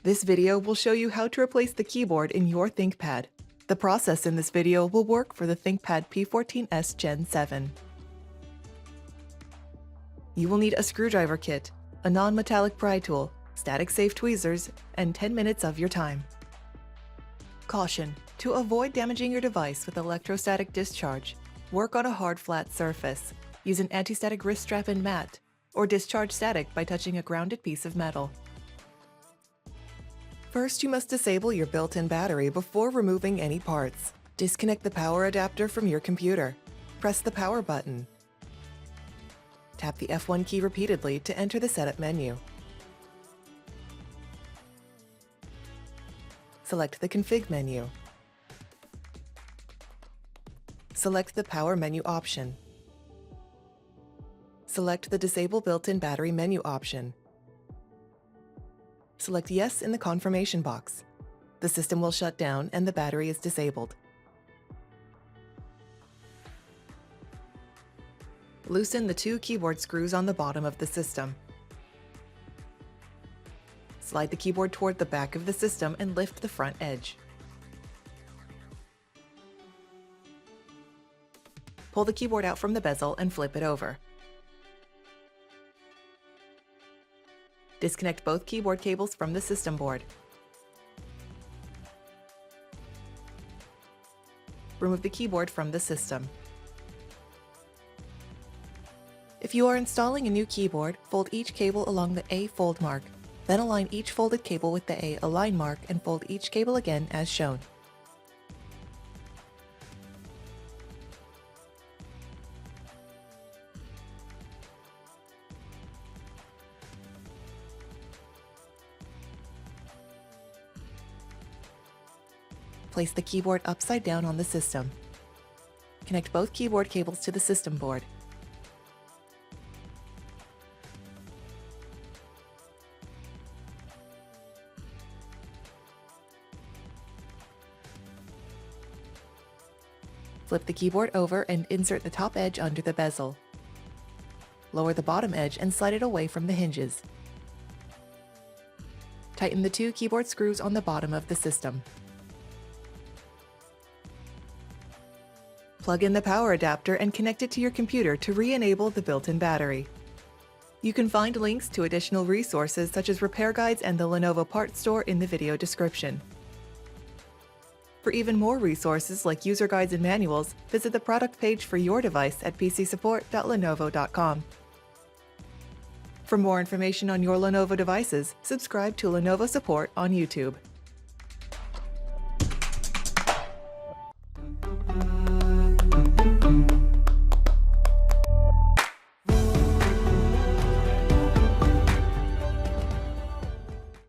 This video will show you how to replace the keyboard in your ThinkPad. The process in this video will work for the ThinkPad P14s Gen 7. You will need a screwdriver kit, a non-metallic pry tool, static safe tweezers, and 10 minutes of your time. Caution: to avoid damaging your device with electrostatic discharge, work on a hard flat surface. Use an anti-static wrist strap and mat, or discharge static by touching a grounded piece of metal. First, you must disable your built-in battery before removing any parts. Disconnect the power adapter from your computer. Press the power button. Tap the F1 key repeatedly to enter the setup menu. Select the config menu. Select the power menu option. Select the disable built-in battery menu option. Select yes in the confirmation box. The system will shut down and the battery is disabled. Loosen the two keyboard screws on the bottom of the system. Slide the keyboard toward the back of the system and lift the front edge. Pull the keyboard out from the bezel and flip it over. Disconnect both keyboard cables from the system board. Remove the keyboard from the system. If you are installing a new keyboard, fold each cable along the A fold mark. Then align each folded cable with the A align mark and fold each cable again as shown. Place the keyboard upside down on the system. Connect both keyboard cables to the system board. Flip the keyboard over and insert the top edge under the bezel. Lower the bottom edge and slide it away from the hinges. Tighten the two keyboard screws on the bottom of the system. Plug in the power adapter and connect it to your computer to re-enable the built-in battery. You can find links to additional resources such as repair guides and the Lenovo parts store in the video description. For even more resources like user guides and manuals, visit the product page for your device at pcsupport.lenovo.com. For more information on your Lenovo devices, subscribe to Lenovo Support on YouTube.